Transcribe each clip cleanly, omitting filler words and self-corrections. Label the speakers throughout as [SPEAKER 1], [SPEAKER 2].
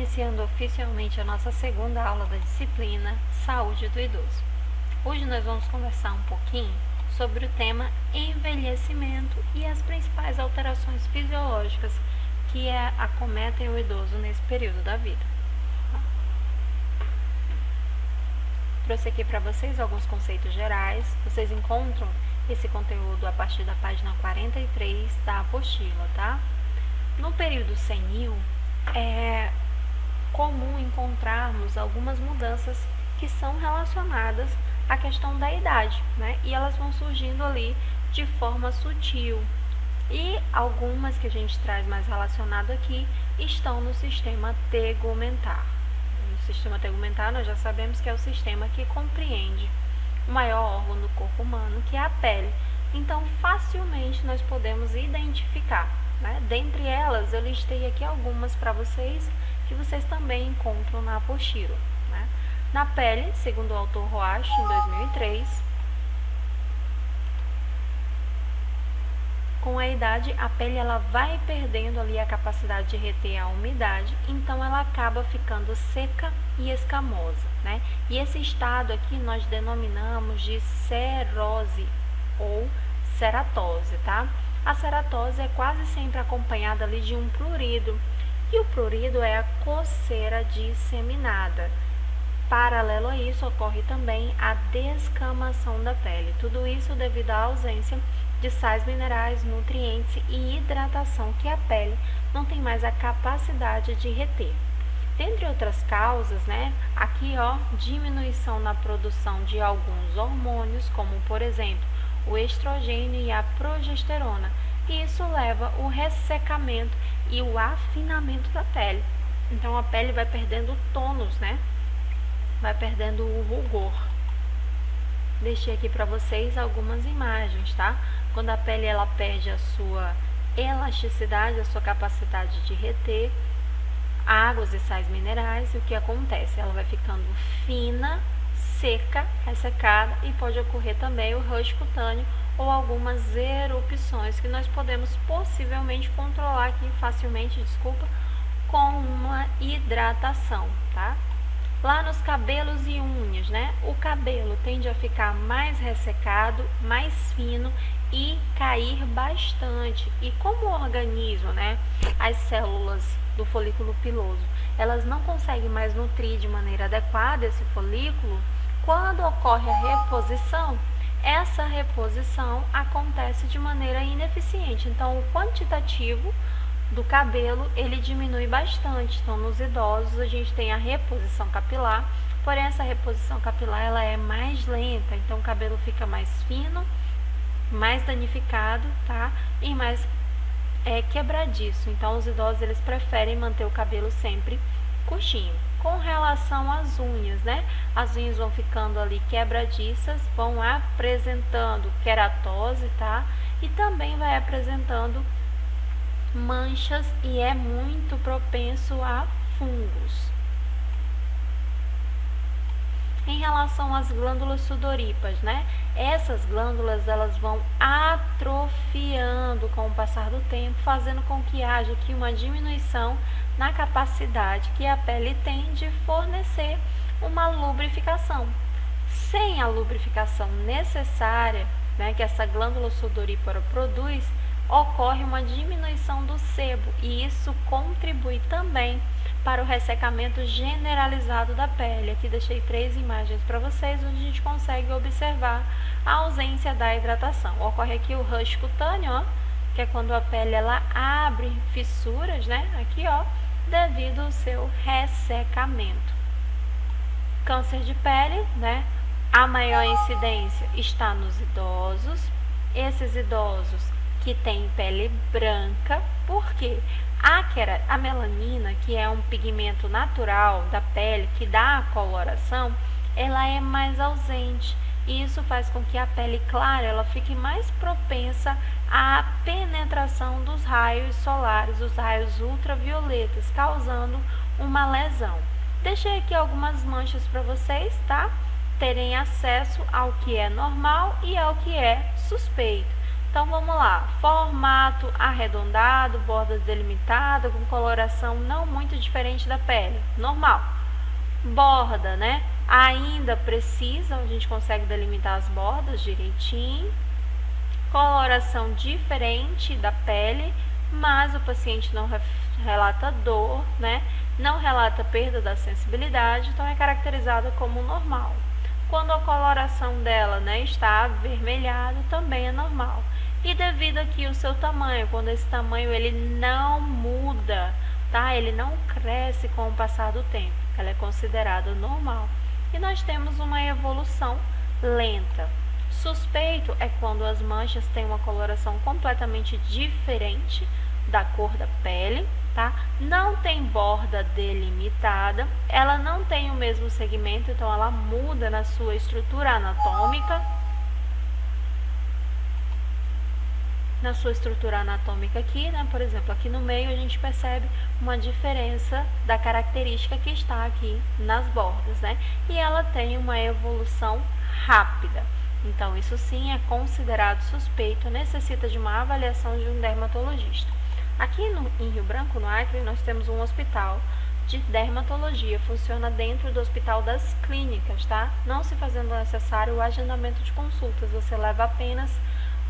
[SPEAKER 1] iniciando oficialmente a nossa segunda aula da disciplina Saúde do Idoso. Hoje nós vamos conversar um pouquinho sobre o tema envelhecimento e as principais alterações fisiológicas que acometem o idoso nesse período da vida. Trouxe aqui para vocês alguns conceitos gerais. Vocês encontram esse conteúdo a partir da página 43 da apostila, tá? No período senil, é comum encontrarmos algumas mudanças que são relacionadas à questão da idade, né? E elas vão surgindo ali de forma sutil. E algumas que a gente traz mais relacionado aqui estão no sistema tegumentar. O sistema tegumentar nós já sabemos que é o sistema que compreende o maior órgão do corpo humano, que é a pele. Então, facilmente nós podemos identificar, né? Dentre elas, eu listei aqui algumas para vocês, que vocês também encontram na apostila, né? Na pele, segundo o autor Roach, em 2003, com a idade, a pele ela vai perdendo ali a capacidade de reter a umidade, então ela acaba ficando seca e escamosa, né? E esse estado aqui nós denominamos de cerose ou ceratose, tá? A ceratose é quase sempre acompanhada ali de um prurido, e o prurido é a coceira disseminada. Paralelo a isso, ocorre também a descamação da pele. Tudo isso devido à ausência de sais minerais, nutrientes e hidratação que a pele não tem mais a capacidade de reter. Dentre outras causas, né, aqui diminuição na produção de alguns hormônios, como por exemplo o estrogênio e a progesterona, e isso leva ao ressecamento e o afinamento da pele. Então a pele vai perdendo tônus, né? Vai perdendo o rugor. Deixei aqui para vocês algumas imagens, tá? Quando a pele ela perde a sua elasticidade, a sua capacidade de reter águas e sais minerais, o que acontece? Ela vai ficando fina, seca, ressecada, e pode ocorrer também o rush cutâneo ou algumas erupções que nós podemos possivelmente controlar aqui facilmente, com uma hidratação, tá? Lá nos cabelos e unhas, né? O cabelo tende a ficar mais ressecado, mais fino e cair bastante. E como o organismo, né? As células do folículo piloso, elas não conseguem mais nutrir de maneira adequada esse folículo, quando ocorre a reposição, essa reposição acontece de maneira ineficiente. Então, o quantitativo do cabelo, ele diminui bastante. Então, nos idosos, a gente tem a reposição capilar, porém, essa reposição capilar, ela é mais lenta. Então, o cabelo fica mais fino, mais danificado, tá? E mais quebradiço. Então, os idosos, eles preferem manter o cabelo sempre coxinho. Com relação às unhas, né? As unhas vão ficando ali quebradiças, vão apresentando queratose, tá? E também vai apresentando manchas e é muito propenso a fungos. Em relação às glândulas sudoríparas, né? Essas glândulas, elas vão atrofiando com o passar do tempo, fazendo com que haja aqui uma diminuição na capacidade que a pele tem de fornecer uma lubrificação. Sem a lubrificação necessária, né, que essa glândula sudorípara produz, ocorre uma diminuição do sebo, e isso contribui também para o ressecamento generalizado da pele. Aqui deixei 3 imagens para vocês, onde a gente consegue observar a ausência da hidratação. Ocorre aqui o rush cutâneo, que é quando a pele ela abre fissuras, né? Aqui, devido ao seu ressecamento. Câncer de pele, né? A maior incidência está nos idosos. Esses idosos que têm pele branca, por quê? A melanina, que é um pigmento natural da pele que dá a coloração, ela é mais ausente, e isso faz com que a pele clara ela fique mais propensa à penetração dos raios solares, os raios ultravioletas, causando uma lesão. Deixei aqui algumas manchas para vocês, tá? Terem acesso ao que é normal e ao que é suspeito. Então vamos lá, formato arredondado, bordas delimitadas, com coloração não muito diferente da pele, normal. Borda, né? Ainda precisa, a gente consegue delimitar as bordas direitinho. Coloração diferente da pele, mas o paciente não relata dor, né? Não relata perda da sensibilidade, então é caracterizada como normal. Quando a coloração dela, né, está avermelhada, também é normal. E devido aqui ao seu tamanho, quando esse tamanho ele não muda, tá? Ele não cresce com o passar do tempo, ela é considerada normal. E nós temos uma evolução lenta. Suspeito é quando as manchas têm uma coloração completamente diferente da cor da pele, tá? Não tem borda delimitada, ela não tem o mesmo segmento, então ela muda na sua estrutura anatômica. Aqui, né? Por exemplo, aqui no meio a gente percebe uma diferença da característica que está aqui nas bordas, né? E ela tem uma evolução rápida. Então, isso sim é considerado suspeito, necessita de uma avaliação de um dermatologista. Aqui em Rio Branco, no Acre, nós temos um hospital de dermatologia, funciona dentro do Hospital das Clínicas, tá? Não se fazendo necessário o agendamento de consultas, você leva apenas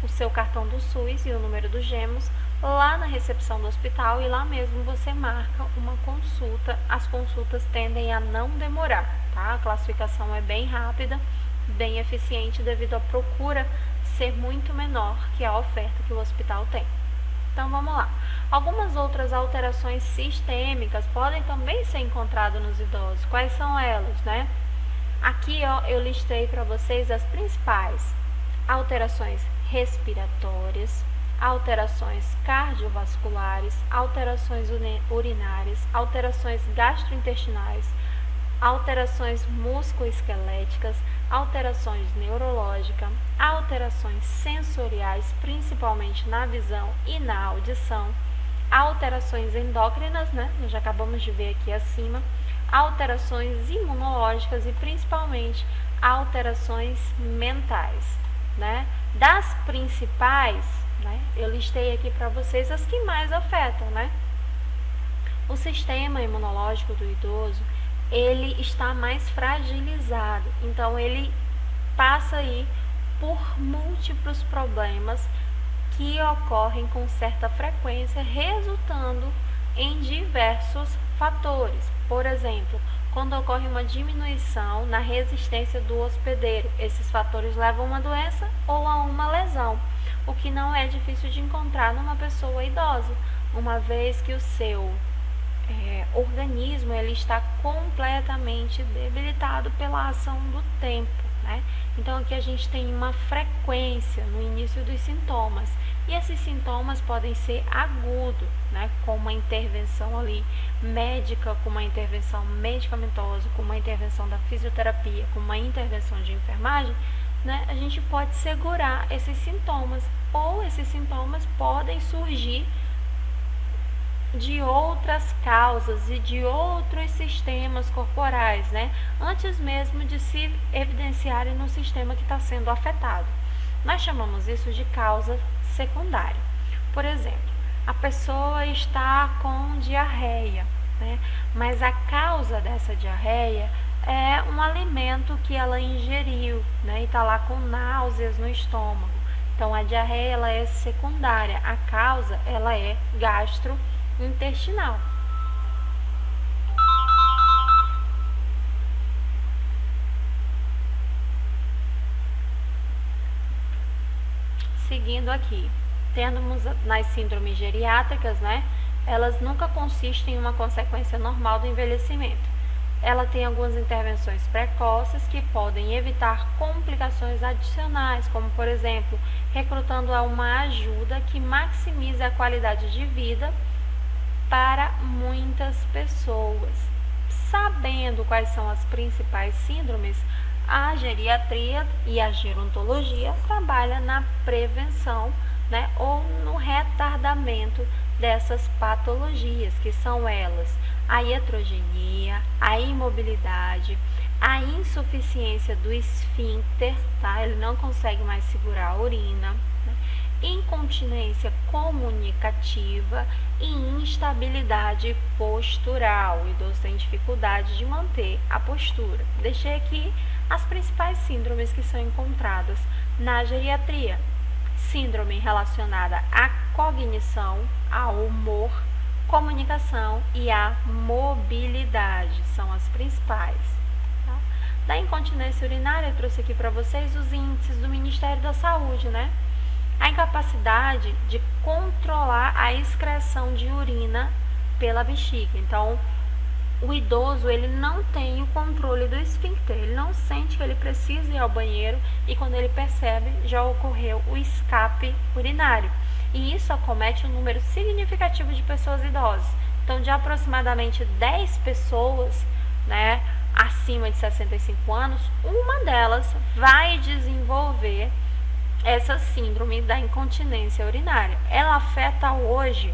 [SPEAKER 1] o seu cartão do SUS e o número do GEMOS lá na recepção do hospital e lá mesmo você marca uma consulta. As consultas tendem a não demorar, tá? A classificação é bem rápida, bem eficiente devido à procura ser muito menor que a oferta que o hospital tem. Então vamos lá. Algumas outras alterações sistêmicas podem também ser encontradas nos idosos. Quais são elas, né? Aqui ó, eu listei para vocês as principais: alterações respiratórias, alterações cardiovasculares, alterações urinárias, alterações gastrointestinais, alterações musculoesqueléticas, alterações neurológicas, alterações sensoriais, principalmente na visão e na audição, alterações endócrinas, né? Nós já acabamos de ver aqui acima, alterações imunológicas e principalmente alterações mentais, né? Das principais, né? Eu listei aqui para vocês as que mais afetam, né? O sistema imunológico do idoso, ele está mais fragilizado, então ele passa aí por múltiplos problemas que ocorrem com certa frequência, resultando em diversos fatores. Por exemplo, quando ocorre uma diminuição na resistência do hospedeiro, esses fatores levam a uma doença ou a uma lesão, o que não é difícil de encontrar numa pessoa idosa, uma vez que o seu organismo ele está completamente debilitado pela ação do tempo, né? Então aqui a gente tem uma frequência no início dos sintomas, e esses sintomas podem ser agudos, né? Com uma intervenção ali médica, com uma intervenção medicamentosa, com uma intervenção da fisioterapia, com uma intervenção de enfermagem, né? A gente pode segurar esses sintomas, ou esses sintomas podem surgir de outras causas e de outros sistemas corporais, né? Antes mesmo de se evidenciarem no sistema que está sendo afetado. Nós chamamos isso de causa secundária. Por exemplo, a pessoa está com diarreia, né? Mas a causa dessa diarreia é um alimento que ela ingeriu, né? E está lá com náuseas no estômago. Então, a diarreia ela é secundária, a causa ela é gastrointestinal. Seguindo aqui, temos nas síndromes geriátricas, né? Elas nunca consistem em uma consequência normal do envelhecimento. Ela tem algumas intervenções precoces que podem evitar complicações adicionais, como, por exemplo, recrutando a uma ajuda que maximize a qualidade de vida para muitas pessoas. Sabendo quais são as principais síndromes, a geriatria e a gerontologia trabalham na prevenção, né, ou no retardamento dessas patologias, que são elas a iatrogenia, a imobilidade, a insuficiência do esfíncter, tá? Ele não consegue mais segurar a urina, né? incontinência comunicativa e instabilidade postural. O idoso tem dificuldade de manter a postura. Deixei aqui as principais síndromes que são encontradas na geriatria. Síndrome relacionada à cognição, ao humor, comunicação e à mobilidade são as principais. Tá? Da incontinência urinária, eu trouxe aqui para vocês os índices do Ministério da Saúde, né? A incapacidade de controlar a excreção de urina pela bexiga. Então, o idoso, ele não tem o controle do esfíncter, ele não sente que ele precisa ir ao banheiro e quando ele percebe, já ocorreu o escape urinário. E isso acomete um número significativo de pessoas idosas. Então, de aproximadamente 10 pessoas, né, acima de 65 anos, uma delas vai desenvolver essa síndrome da incontinência urinária. Ela afeta hoje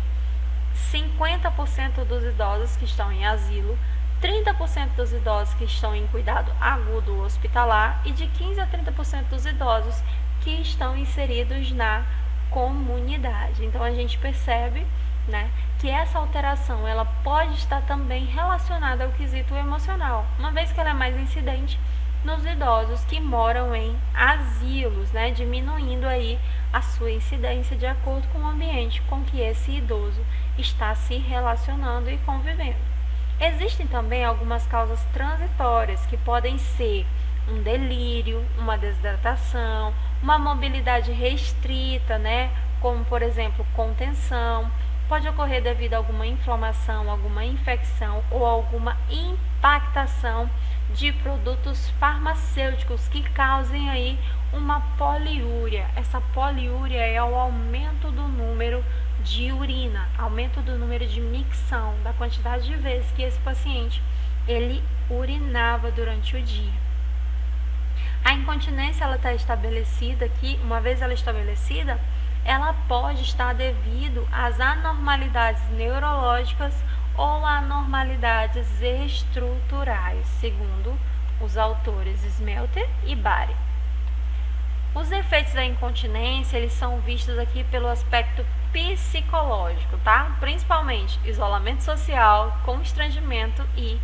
[SPEAKER 1] 50% dos idosos que estão em asilo, 30% dos idosos que estão em cuidado agudo hospitalar e de 15 a 30% dos idosos que estão inseridos na comunidade. Então a gente percebe, né, que essa alteração ela pode estar também relacionada ao quesito emocional, uma vez que ela é mais incidente nos idosos que moram em asilos, né, diminuindo aí a sua incidência de acordo com o ambiente com que esse idoso está se relacionando e convivendo. Existem também algumas causas transitórias que podem ser um delírio, uma desidratação, uma mobilidade restrita, né, como por exemplo contenção. Pode ocorrer devido a alguma inflamação, alguma infecção ou alguma impactação de produtos farmacêuticos que causem aí uma poliúria. Essa poliúria é o aumento do número de urina, aumento do número de micção, da quantidade de vezes que esse paciente ele urinava durante o dia. A incontinência ela está estabelecida aqui, uma vez ela estabelecida, ela pode estar devido às anormalidades neurológicas ou anormalidades estruturais, segundo os autores Smelter e Bari. Os efeitos da incontinência, eles são vistos aqui pelo aspecto psicológico, tá? Principalmente isolamento social, constrangimento e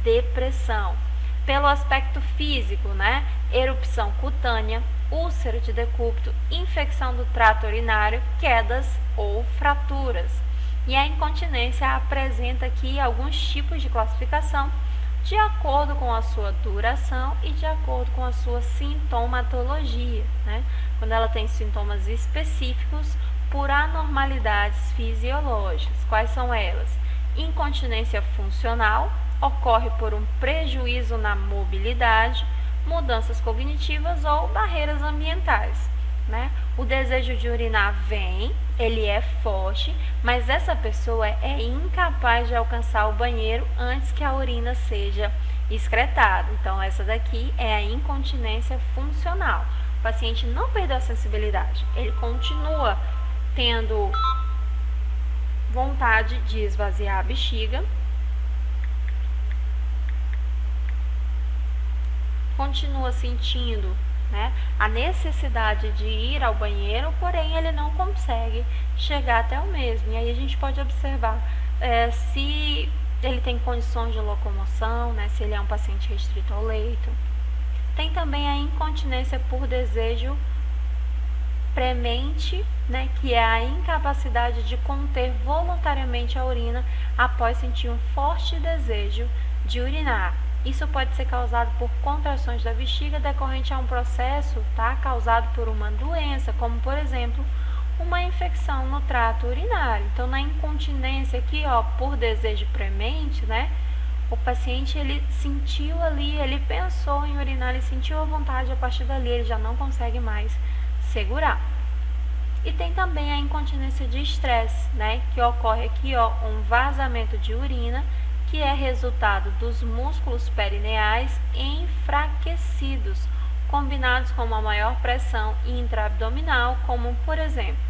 [SPEAKER 1] depressão. Pelo aspecto físico, né? Erupção cutânea, úlcera de decúbito, infecção do trato urinário, quedas ou fraturas. E a incontinência apresenta aqui alguns tipos de classificação de acordo com a sua duração e de acordo com a sua sintomatologia, né? Quando ela tem sintomas específicos por anormalidades fisiológicas. Quais são elas? Incontinência funcional, ocorre por um prejuízo na mobilidade, mudanças cognitivas ou barreiras ambientais, né? O desejo de urinar vem, ele é forte, mas essa pessoa é incapaz de alcançar o banheiro antes que a urina seja excretada. Então, essa daqui é a incontinência funcional. O paciente não perdeu a sensibilidade, ele continua tendo vontade de esvaziar a bexiga, continua sentindo, né, a necessidade de ir ao banheiro, porém ele não consegue chegar até o mesmo. E aí a gente pode observar se ele tem condições de locomoção, né, se ele é um paciente restrito ao leito. Tem também a incontinência por desejo premente, né, que é a incapacidade de conter voluntariamente a urina após sentir um forte desejo de urinar. Isso pode ser causado por contrações da bexiga decorrente a um processo, tá, causado por uma doença, como por exemplo, uma infecção no trato urinário. Então, na incontinência aqui, ó, por desejo premente, né, o paciente ele sentiu ali, ele pensou em urinar, ele sentiu a vontade, a partir dali ele já não consegue mais segurar. E tem também a incontinência de estresse, né, que ocorre aqui, ó, um vazamento de urina, que é resultado dos músculos perineais enfraquecidos, combinados com uma maior pressão intraabdominal, como, por exemplo,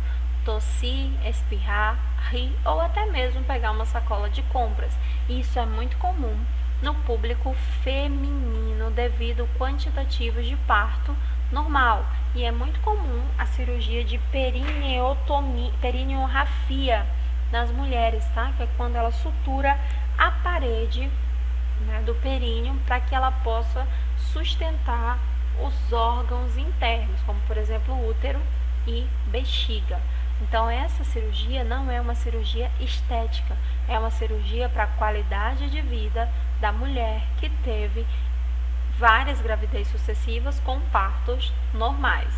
[SPEAKER 1] tossir, espirrar, rir ou até mesmo pegar uma sacola de compras. Isso é muito comum no público feminino devido quantitativos de parto normal. E é muito comum a cirurgia de perineorrafia nas mulheres, tá? Que é quando ela sutura a parede, né, do períneo para que ela possa sustentar os órgãos internos, como por exemplo útero e bexiga. Então essa cirurgia não é uma cirurgia estética, é uma cirurgia para a qualidade de vida da mulher que teve várias gravidez sucessivas com partos normais.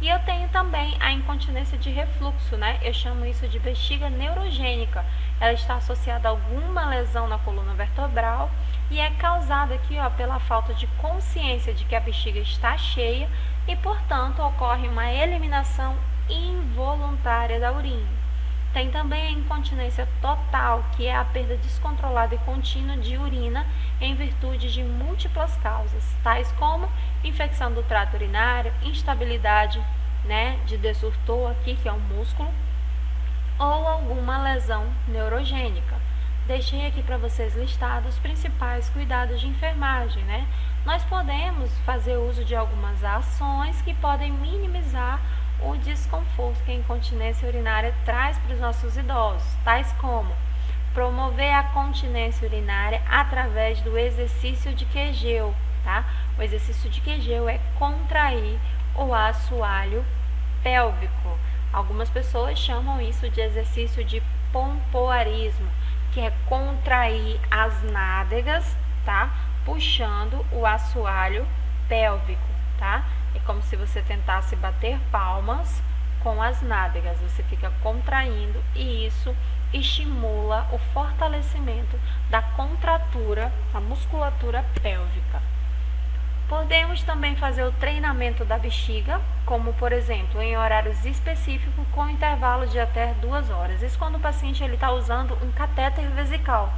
[SPEAKER 1] E eu tenho também a incontinência de refluxo, né? Eu chamo isso de bexiga neurogênica. Ela está associada a alguma lesão na coluna vertebral e é causada aqui, ó, pela falta de consciência de que a bexiga está cheia e, portanto, ocorre uma eliminação involuntária da urina. Tem também a incontinência total, que é a perda descontrolada e contínua de urina em virtude de múltiplas causas, tais como infecção do trato urinário, instabilidade, né, de desurtor aqui, que é um músculo, ou alguma lesão neurogênica. Deixei aqui para vocês listados os principais cuidados de enfermagem, né? Nós podemos fazer uso de algumas ações que podem minimizar o desconforto que a incontinência urinária traz para os nossos idosos, tais como promover a continência urinária através do exercício de Kegel, tá? O exercício de Kegel é contrair o assoalho pélvico. Algumas pessoas chamam isso de exercício de pompoarismo, que é contrair as nádegas, tá? Puxando o assoalho pélvico, tá? É como se você tentasse bater palmas com as nádegas. Você fica contraindo e isso estimula o fortalecimento da contratura, da musculatura pélvica. Podemos também fazer o treinamento da bexiga, como por exemplo, em horários específicos com intervalo de até 2 horas. Isso quando o paciente está usando um catéter vesical,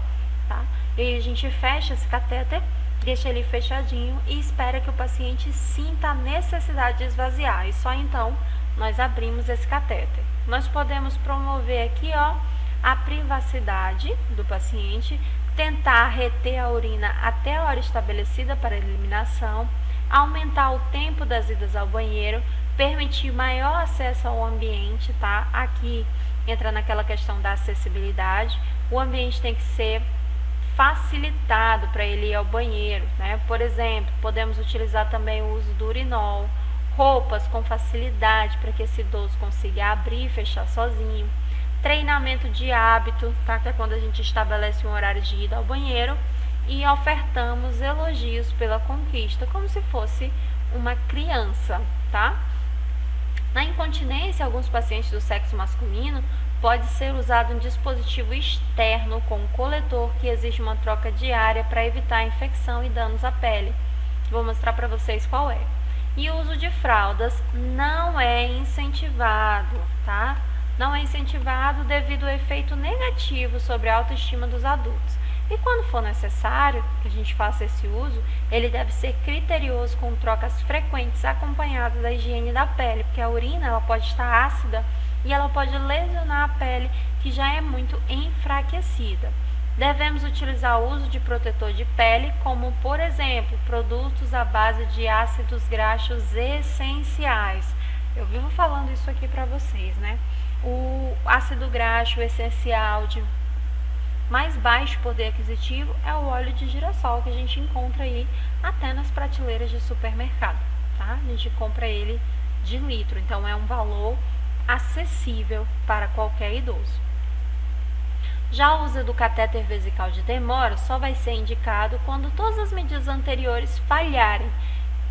[SPEAKER 1] tá? E aí a gente fecha esse catéter, deixa ele fechadinho e espera que o paciente sinta a necessidade de esvaziar. E só então nós abrimos esse catéter. Nós podemos promover aqui, ó, a privacidade do paciente, tentar reter a urina até a hora estabelecida para a eliminação, aumentar o tempo das idas ao banheiro, permitir maior acesso ao ambiente, tá? Aqui entra naquela questão da acessibilidade. O ambiente tem que ser facilitado para ele ir ao banheiro, né? Por exemplo, podemos utilizar também o uso do urinol, roupas com facilidade para que esse idoso consiga abrir e fechar sozinho, treinamento de hábito, tá? Que é quando a gente estabelece um horário de ida ao banheiro e ofertamos elogios pela conquista, como se fosse uma criança, tá? Na incontinência, alguns pacientes do sexo masculino pode ser usado um dispositivo externo com um coletor que exige uma troca diária para evitar infecção e danos à pele. Vou mostrar para vocês qual é. E o uso de fraldas não é incentivado, tá? Não é incentivado devido ao efeito negativo sobre a autoestima dos adultos. E quando for necessário que a gente faça esse uso, ele deve ser criterioso com trocas frequentes acompanhadas da higiene da pele, porque a urina ela pode estar ácida e ela pode lesionar a pele que já é muito enfraquecida. Devemos utilizar o uso de protetor de pele, como por exemplo, produtos à base de ácidos graxos essenciais. Eu vivo falando isso aqui para vocês, né? O ácido graxo essencial de mais baixo poder aquisitivo é o óleo de girassol, que a gente encontra aí até nas prateleiras de supermercado, tá? A gente compra ele de litro, então é um valor acessível para qualquer idoso. Já o uso do catéter vesical de demora só vai ser indicado quando todas as medidas anteriores falharem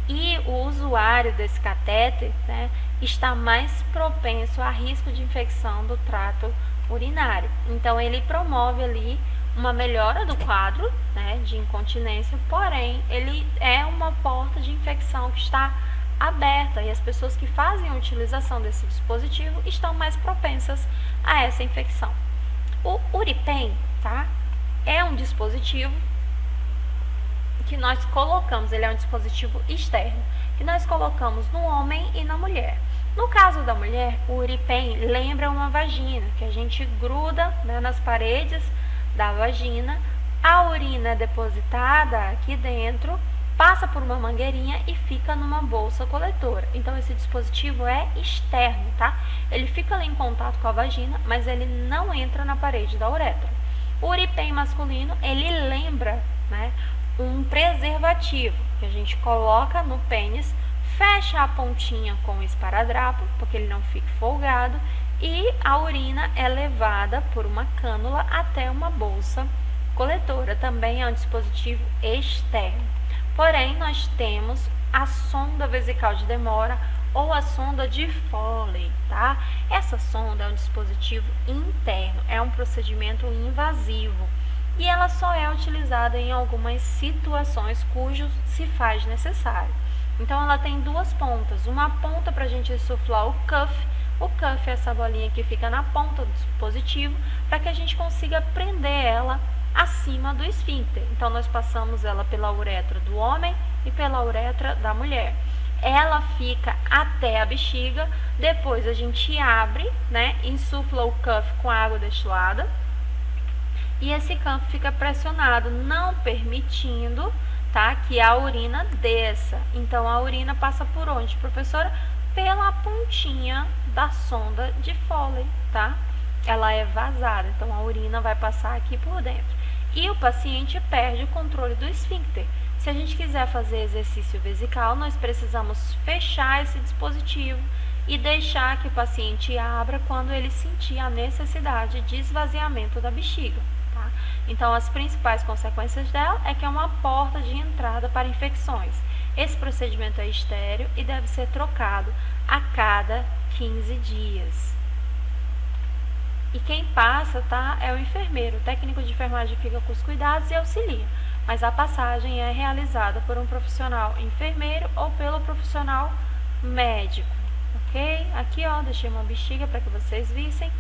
[SPEAKER 1] e o usuário desse catéter, né, está mais propenso a risco de infecção do trato urinário. Então, ele promove ali uma melhora do quadro, né, de incontinência, porém, ele é uma porta de infecção que está aberta e as pessoas que fazem a utilização desse dispositivo estão mais propensas a essa infecção. O Uripen, tá, é um dispositivo que nós colocamos, ele é um dispositivo externo, que nós colocamos no homem e na mulher. No caso da mulher, o Uripen lembra uma vagina, que a gente gruda, né, nas paredes da vagina A urina é depositada aqui dentro, passa por uma mangueirinha e fica numa bolsa coletora. Então, esse dispositivo é externo, tá? Ele fica ali em contato com a vagina, mas ele não entra na parede da uretra. O Uripen masculino, ele lembra, né, um preservativo que a gente coloca no pênis, fecha a pontinha com o esparadrapo, porque ele não fique folgado, e a urina é levada por uma cânula até uma bolsa coletora. Também é um dispositivo externo. Porém, nós temos a sonda vesical de Demora ou a sonda de Foley, tá? Essa sonda é um dispositivo interno, é um procedimento invasivo e ela só é utilizada em algumas situações cujos se faz necessário. Então, ela tem duas pontas, uma ponta para a gente insuflar o cuff. O cuff é essa bolinha que fica na ponta do dispositivo para que a gente consiga prender ela acima do esfíncter. Então, nós passamos ela pela uretra do homem e pela uretra da mulher. Ela fica até a bexiga, depois a gente abre, né, insufla o cuff com água destilada e esse cuff fica pressionado, não permitindo, tá, que a urina desça. Então, a urina passa por onde, professora? Pela pontinha da sonda de Foley, tá? Ela é vazada, então a urina vai passar aqui por dentro. E o paciente perde o controle do esfíncter. Se a gente quiser fazer exercício vesical, nós precisamos fechar esse dispositivo e deixar que o paciente abra quando ele sentir a necessidade de esvaziamento da bexiga, tá? Então, as principais consequências dela é que é uma porta de entrada para infecções. Esse procedimento é estéril e deve ser trocado a cada 15 dias. E quem passa, tá, é o enfermeiro. O técnico de enfermagem fica com os cuidados e auxilia. Mas a passagem é realizada por um profissional enfermeiro ou pelo profissional médico, ok? Aqui, ó, deixei uma bexiga para que vocês vissem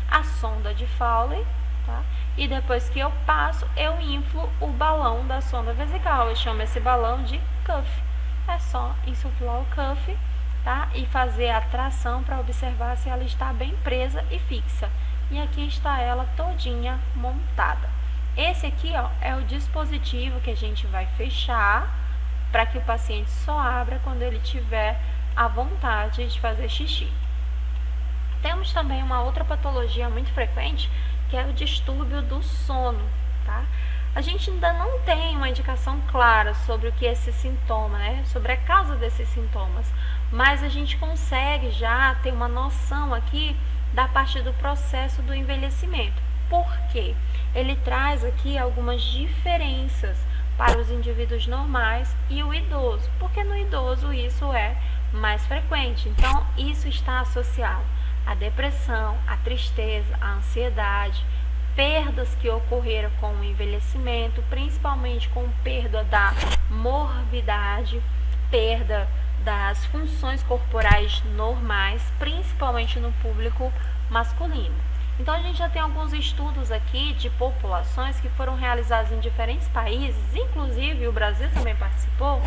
[SPEAKER 1] a sonda de Foley, tá? E depois que eu passo, eu inflo o balão da sonda vesical. Eu chamo esse balão de cuff. É só insuflar o cuff, tá? E fazer a tração para observar se ela está bem presa e fixa. E aqui está ela todinha montada. Esse aqui, ó, é o dispositivo que a gente vai fechar para que o paciente só abra quando ele tiver a vontade de fazer xixi. Temos também uma outra patologia muito frequente, que é o distúrbio do sono, tá? A gente ainda não tem uma indicação clara sobre o que é esse sintoma, né? Sobre a causa desses sintomas, mas a gente consegue já ter uma noção aqui da parte do processo do envelhecimento. Por quê? Ele traz aqui algumas diferenças para os indivíduos normais e o idoso, porque no idoso isso é mais frequente. Então, isso está associado à depressão, à tristeza, à ansiedade, perdas que ocorreram com o envelhecimento, principalmente com perda da morbidade, perda das funções corporais normais, principalmente no público masculino. Então, a gente já tem alguns estudos aqui de populações que foram realizados em diferentes países, inclusive o Brasil também participou,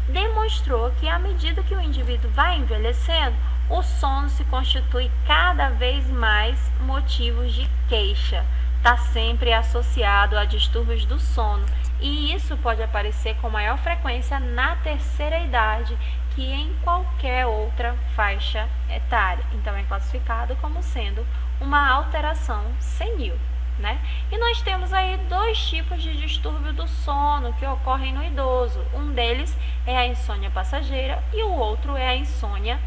[SPEAKER 1] demonstrou que à medida que o indivíduo vai envelhecendo, o sono se constitui cada vez mais motivos de queixa. Está sempre associado a distúrbios do sono e isso pode aparecer com maior frequência na terceira idade que em qualquer outra faixa etária. Então, é classificado como sendo uma alteração senil, né? E nós temos aí dois tipos de distúrbio do sono que ocorrem no idoso. Um deles é a insônia passageira e o outro é a insônia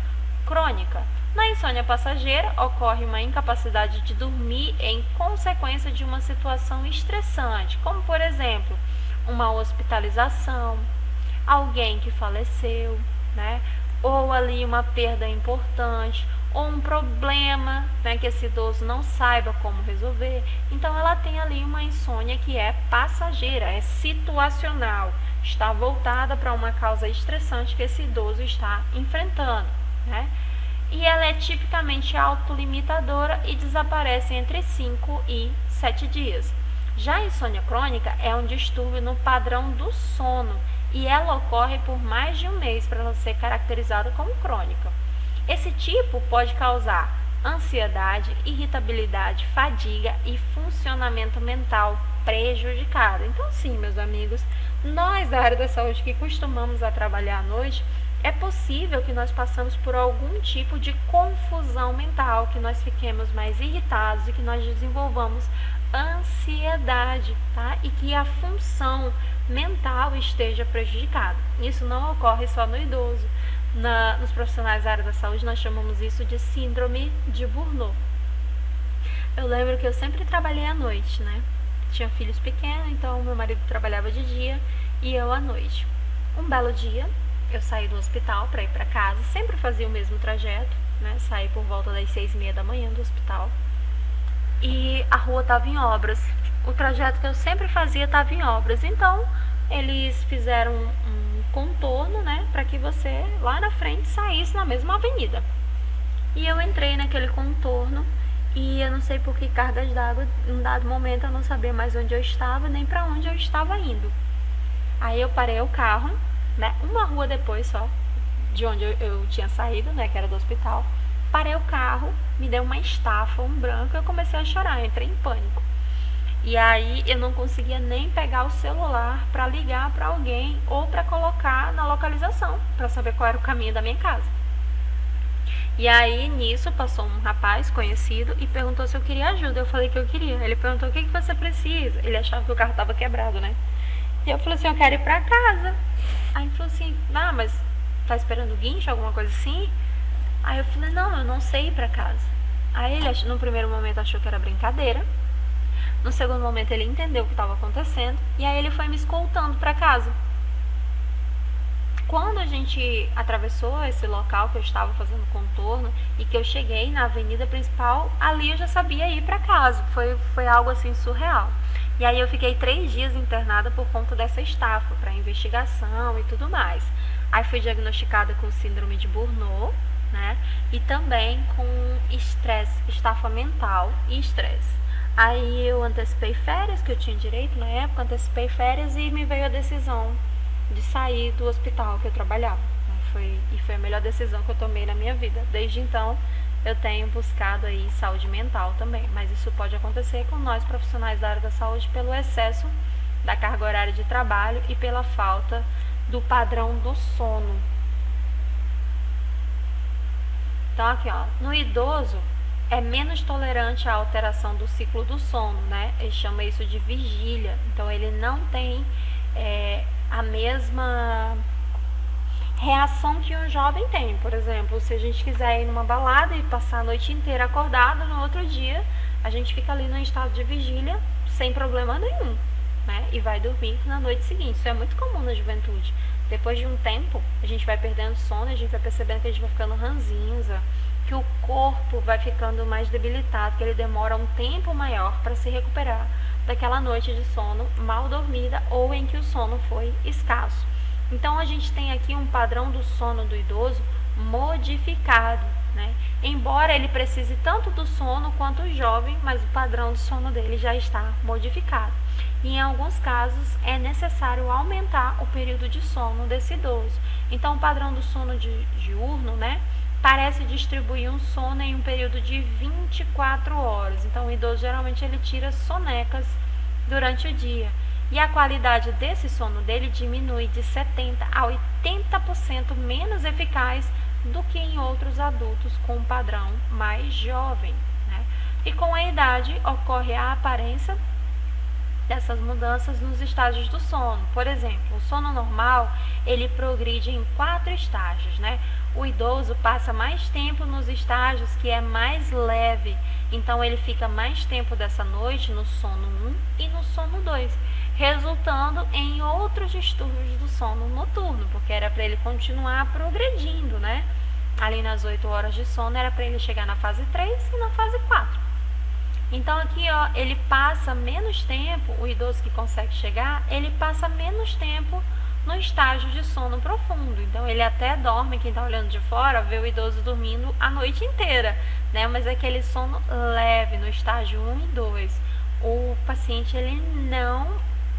[SPEAKER 1] crônica. Na insônia passageira, ocorre uma incapacidade de dormir em consequência de uma situação estressante, como, por exemplo, uma hospitalização, alguém que faleceu, né? Ou ali uma perda importante, ou um problema, né, que esse idoso não saiba como resolver. Então, ela tem ali uma insônia que é passageira, é situacional, está voltada para uma causa estressante que esse idoso está enfrentando, né? E ela é tipicamente autolimitadora e desaparece entre 5 e 7 dias. Já a insônia crônica é um distúrbio no padrão do sono e ela ocorre por mais de um mês para ela ser caracterizada como crônica. Esse tipo pode causar ansiedade, irritabilidade, fadiga e funcionamento mental prejudicado. Então, sim, meus amigos, nós da área da saúde que costumamos a trabalhar à noite, é possível que nós passamos por algum tipo de confusão mental, que nós fiquemos mais irritados e que nós desenvolvamos ansiedade, tá? E que a função mental esteja prejudicada. Isso não ocorre só no idoso. Nos profissionais da área da saúde, nós chamamos isso de síndrome de Burnout. Eu lembro que eu sempre trabalhei à noite, né? Tinha filhos pequenos, então meu marido trabalhava de dia e eu à noite. Um belo dia, eu saí do hospital para ir para casa, sempre fazia o mesmo trajeto, né? Saí por volta das 6h30 da manhã do hospital e a rua estava em obras. O trajeto que eu sempre fazia estava em obras, então eles fizeram um contorno, né? Para que você lá na frente saísse na mesma avenida. E eu entrei naquele contorno e eu não sei por que cargas d'água, em um dado momento eu não sabia mais onde eu estava nem para onde eu estava indo. Aí eu parei o carro, né, uma rua depois só de onde eu tinha saído, né, que era do hospital. Parei o carro, me deu uma estafa, um branco, e eu comecei a chorar, eu entrei em pânico. E aí eu não conseguia nem pegar o celular para ligar para alguém ou para colocar na localização, para saber qual era o caminho da minha casa. E aí nisso passou um rapaz conhecido e perguntou se eu queria ajuda. Eu falei que eu queria. Ele perguntou: o que você precisa? Ele achava que o carro estava quebrado, né? E eu falei assim: eu quero ir para casa. Aí ele falou assim: ah, mas tá esperando guincho, alguma coisa assim? Aí eu falei: não, eu não sei ir para casa. Aí ele, no primeiro momento, achou que era brincadeira. No segundo momento, ele entendeu o que estava acontecendo. E aí ele foi me escoltando para casa. Quando a gente atravessou esse local que eu estava fazendo contorno e que eu cheguei na avenida principal, ali eu já sabia ir para casa. Foi algo assim surreal. E aí eu fiquei 3 dias internada por conta dessa estafa, para investigação e tudo mais. Aí fui diagnosticada com síndrome de Burnout, né? E também com estresse, estafa mental e estresse. Aí eu antecipei férias, que eu tinha direito na época, antecipei férias e me veio a decisão de sair do hospital que eu trabalhava. Foi a melhor decisão que eu tomei na minha vida. Desde então, eu tenho buscado aí saúde mental também. Mas isso pode acontecer com nós profissionais da área da saúde pelo excesso da carga horária de trabalho e pela falta do padrão do sono. Então aqui, ó, no idoso é menos tolerante à alteração do ciclo do sono, né? Ele chama isso de vigília. Então ele não tem a mesma reação que um jovem tem. Por exemplo, se a gente quiser ir numa balada e passar a noite inteira acordado, no outro dia a gente fica ali no estado de vigília sem problema nenhum, né? E vai dormir na noite seguinte. Isso é muito comum na juventude. Depois de um tempo, a gente vai perdendo sono, a gente vai percebendo que a gente vai ficando ranzinza, que o corpo vai ficando mais debilitado, que ele demora um tempo maior para se recuperar daquela noite de sono mal dormida ou em que o sono foi escasso. Então a gente tem aqui um padrão do sono do idoso modificado, né? Embora ele precise tanto do sono quanto o jovem, mas o padrão do sono dele já está modificado. E em alguns casos é necessário aumentar o período de sono desse idoso. Então o padrão do sono diurno, né, parece distribuir um sono em um período de 24 horas. Então o idoso geralmente ele tira sonecas durante o dia. E a qualidade desse sono dele diminui de 70% a 80% menos eficaz do que em outros adultos com um padrão mais jovem, né? E com a idade ocorre a aparência dessas mudanças nos estágios do sono. Por exemplo, o sono normal, ele progride em 4 estágios, né? O idoso passa mais tempo nos estágios que é mais leve, então ele fica mais tempo dessa noite no sono 1 e no sono 2, resultando em outros distúrbios do sono noturno, porque era para ele continuar progredindo, né? Ali nas 8 horas de sono era para ele chegar na fase 3 e na fase 4. Então aqui, ó, ele passa menos tempo, o idoso que consegue chegar, ele passa menos tempo no estágio de sono profundo. Então ele até dorme, quem está olhando de fora vê o idoso dormindo a noite inteira, né? Mas é aquele sono leve no estágio 1 e 2. O paciente ele não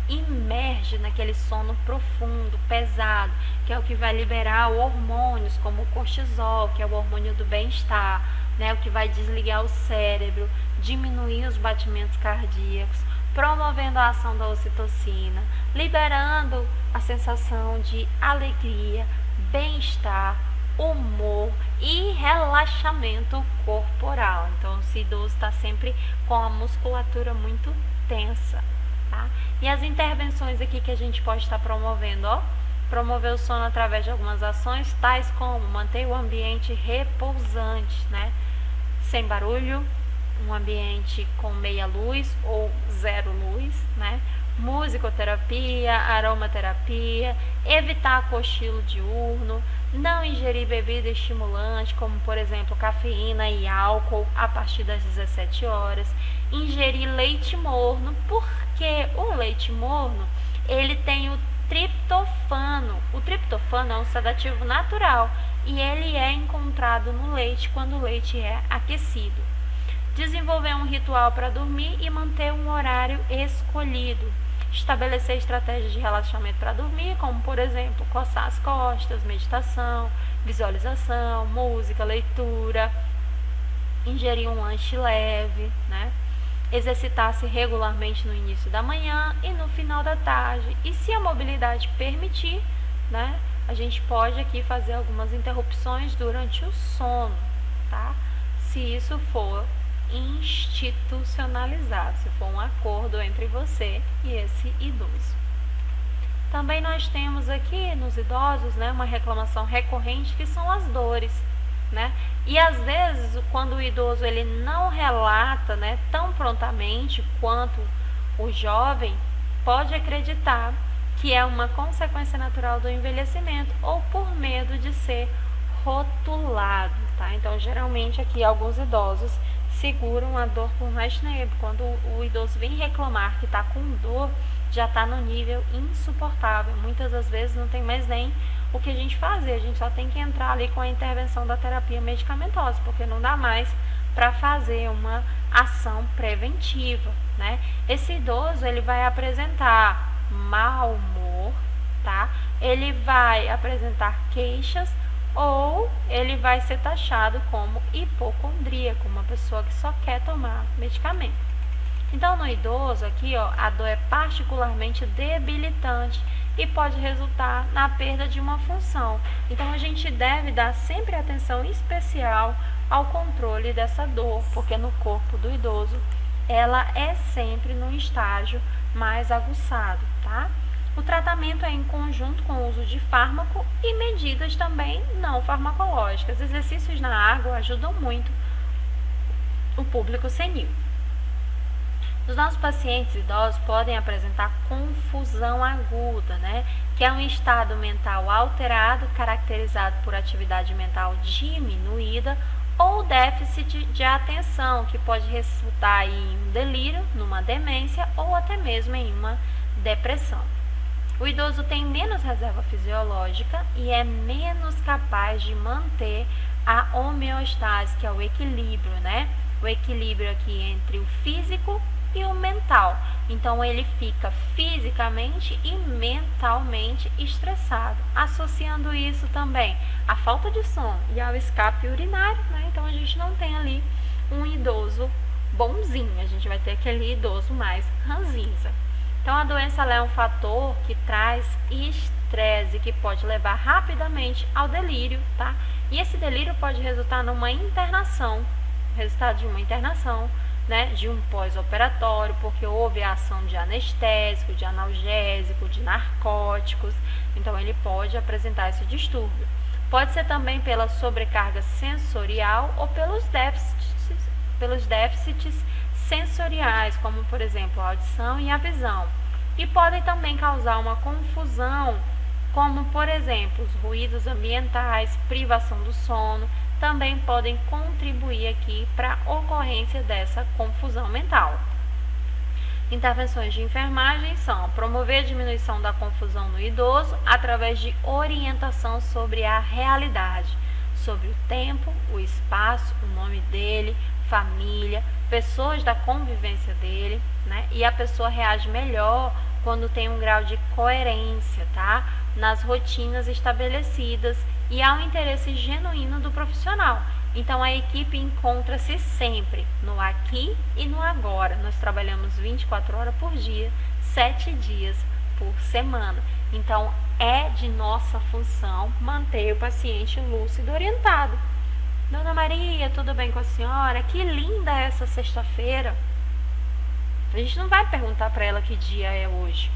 [SPEAKER 1] imerge naquele sono profundo, pesado, que é o que vai liberar hormônios como o cortisol, que é o hormônio do bem-estar, né, o que vai desligar o cérebro, diminuir os batimentos cardíacos, promovendo a ação da ocitocina, liberando a sensação de alegria, bem-estar, humor e relaxamento corporal. Então, esse idoso está sempre com a musculatura muito tensa, tá? E as intervenções aqui que a gente pode estar promovendo, ó, promover o sono através de algumas ações, tais como manter o ambiente repousante, né? Sem barulho, um ambiente com meia luz ou zero luz, né? Musicoterapia, aromaterapia, evitar cochilo diurno, não ingerir bebida estimulante, como por exemplo cafeína e álcool a partir das 17 horas, ingerir leite morno, porque o leite morno, ele tem o triptofano. O triptofano é um sedativo natural e ele é encontrado no leite quando o leite é aquecido. Desenvolver um ritual para dormir e manter um horário escolhido. Estabelecer estratégias de relaxamento para dormir, como por exemplo, coçar as costas, meditação, visualização, música, leitura, ingerir um lanche leve, né? Exercitar-se regularmente no início da manhã e no final da tarde. E se a mobilidade permitir, né, a gente pode aqui fazer algumas interrupções durante o sono, tá? Se isso for institucionalizado, se for um acordo entre você e esse idoso. Também nós temos aqui nos idosos, né, uma reclamação recorrente que são as dores, né? E às vezes, quando o idoso ele não relata, né, tão prontamente quanto o jovem, pode acreditar que é uma consequência natural do envelhecimento ou por medo de ser rotulado, tá? Então, geralmente aqui alguns idosos seguram a dor por mais tempo. Quando o idoso vem reclamar que está com dor, já está no nível insuportável. Muitas das vezes não tem mais nem o que a gente fazer, a gente só tem que entrar ali com a intervenção da terapia medicamentosa, porque não dá mais para fazer uma ação preventiva, né? Esse idoso, ele vai apresentar mau humor, tá? Ele vai apresentar queixas ou ele vai ser taxado como hipocondríaco, uma pessoa que só quer tomar medicamento. Então, no idoso aqui, ó, a dor é particularmente debilitante e pode resultar na perda de uma função. Então, a gente deve dar sempre atenção especial ao controle dessa dor, porque no corpo do idoso, ela é sempre num estágio mais aguçado, tá? O tratamento é em conjunto com o uso de fármaco e medidas também não farmacológicas. Exercícios na água ajudam muito o público senil. Os nossos pacientes idosos podem apresentar confusão aguda, né? Que é um estado mental alterado, caracterizado por atividade mental diminuída ou déficit de atenção, que pode resultar em um delírio, numa demência ou até mesmo em uma depressão. O idoso tem menos reserva fisiológica e é menos capaz de manter a homeostase, que é o equilíbrio, né? O equilíbrio aqui entre o físico e o mental. Então, ele fica fisicamente e mentalmente estressado, associando isso também à falta de sono e ao escape urinário, né? Então, a gente não tem ali um idoso bonzinho, a gente vai ter aquele idoso mais ranzinza. Então, a doença ela é um fator que traz estresse, que pode levar rapidamente ao delírio, tá? E esse delírio pode resultar numa internação, resultado de uma internação, né, de um pós-operatório, porque houve a ação de anestésico, de analgésico, de narcóticos. Então, ele pode apresentar esse distúrbio. Pode ser também pela sobrecarga sensorial ou pelos déficits sensoriais, como por exemplo a audição e a visão, e podem também causar uma confusão, como por exemplo os ruídos ambientais, privação do sono, também podem contribuir aqui para a ocorrência dessa confusão mental. Intervenções de enfermagem são promover a diminuição da confusão no idoso através de orientação sobre a realidade, sobre o tempo, o espaço, o nome dele, família, pessoas da convivência dele, né? E a pessoa reage melhor quando tem um grau de coerência, tá? Nas rotinas estabelecidas e há um interesse genuíno do profissional. Então, a equipe encontra-se sempre no aqui e no agora. Nós trabalhamos 24 horas por dia, 7 dias por semana. Então, é de nossa função manter o paciente lúcido e orientado. Dona Maria, tudo bem com a senhora? Que linda é essa sexta-feira. A gente não vai perguntar para ela que dia é hoje.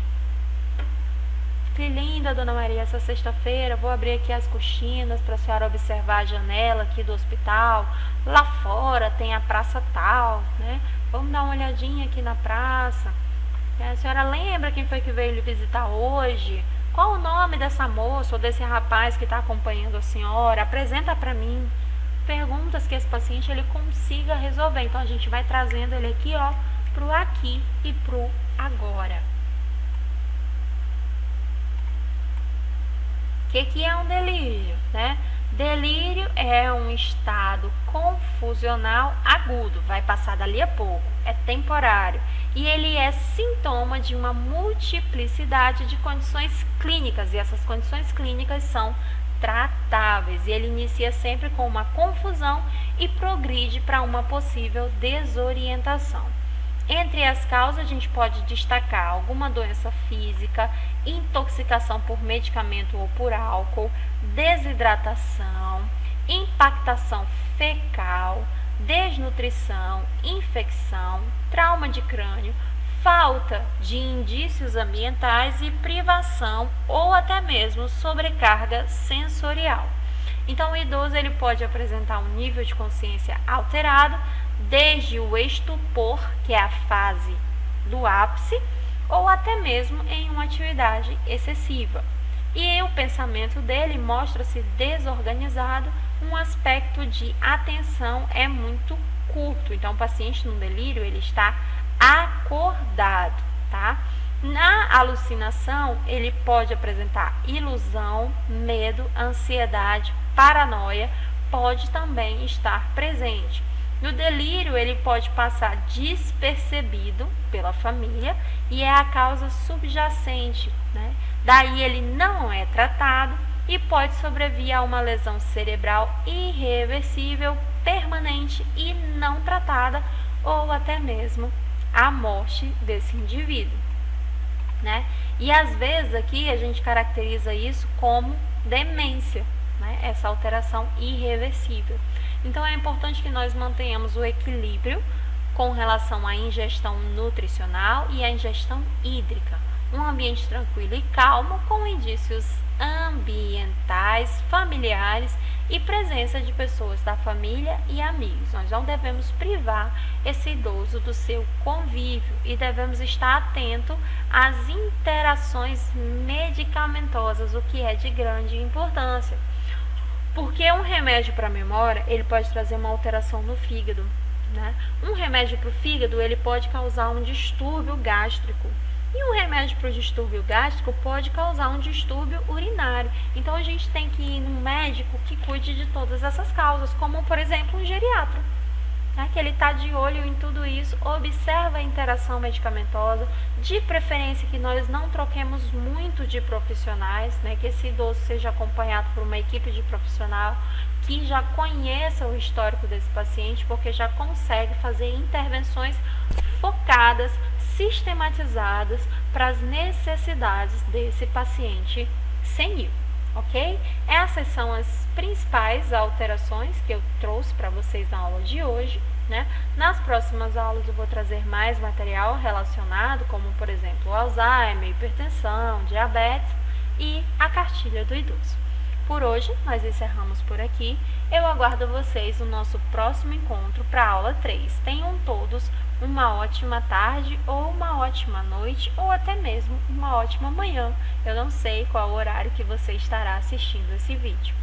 [SPEAKER 1] Que linda, Dona Maria, essa sexta-feira. Vou abrir aqui as cortinas para a senhora observar a janela aqui do hospital. Lá fora tem a praça tal, né? Vamos dar uma olhadinha aqui na praça. A senhora lembra quem foi que veio lhe visitar hoje? Qual o nome dessa moça ou desse rapaz que está acompanhando a senhora? Apresenta para mim. Perguntas que esse paciente ele consiga resolver. Então, a gente vai trazendo ele aqui, ó, pro aqui e pro agora. O que é um delírio, né? Delírio é um estado confusional agudo, vai passar dali a pouco, é temporário e ele é sintoma de uma multiplicidade de condições clínicas, e essas condições clínicas são tratáveis, e ele inicia sempre com uma confusão e progride para uma possível desorientação. Entre as causas, a gente pode destacar alguma doença física, intoxicação por medicamento ou por álcool, desidratação, impactação fecal, desnutrição, infecção, trauma de crânio, falta de indícios ambientais e privação ou até mesmo sobrecarga sensorial. Então, o idoso ele pode apresentar um nível de consciência alterado, desde o estupor, que é a fase do ápice, ou até mesmo em uma atividade excessiva. E o pensamento dele mostra-se desorganizado, um aspecto de atenção é muito curto. Então, o paciente no delírio, ele está acordado, tá? Na alucinação, ele pode apresentar ilusão, medo, ansiedade, paranoia, pode também estar presente. No delírio, ele pode passar despercebido pela família e é a causa subjacente, né? Daí ele não é tratado e pode sobrevir a uma lesão cerebral irreversível, permanente e não tratada, ou até mesmo a morte desse indivíduo, né? E às vezes aqui a gente caracteriza isso como demência, né? Essa alteração irreversível. Então, é importante que nós mantenhamos o equilíbrio com relação à ingestão nutricional e à ingestão hídrica. Um ambiente tranquilo e calmo, com indícios ambientais, familiares e presença de pessoas da família e amigos. Nós não devemos privar esse idoso do seu convívio e devemos estar atento às interações medicamentosas, o que é de grande importância. Porque um remédio para a memória, ele pode trazer uma alteração no fígado, né? Um remédio para o fígado, ele pode causar um distúrbio gástrico. E um remédio para o distúrbio gástrico pode causar um distúrbio urinário. Então, a gente tem que ir num médico que cuide de todas essas causas, como, por exemplo, um geriatra, né? Que ele está de olho em tudo isso, observa a interação medicamentosa, de preferência que nós não troquemos muito de profissionais, né? Que esse idoso seja acompanhado por uma equipe de profissional que já conheça o histórico desse paciente, porque já consegue fazer intervenções focadas, sistematizadas para as necessidades desse paciente senil, ok? Essas são as principais alterações que eu trouxe para vocês na aula de hoje, né? Nas próximas aulas eu vou trazer mais material relacionado, como por exemplo, Alzheimer, hipertensão, diabetes e a cartilha do idoso. Por hoje, nós encerramos por aqui. Eu aguardo vocês no nosso próximo encontro para a aula 3. Tenham todos uma ótima tarde, ou uma ótima noite, ou até mesmo uma ótima manhã. Eu não sei qual o horário que você estará assistindo esse vídeo.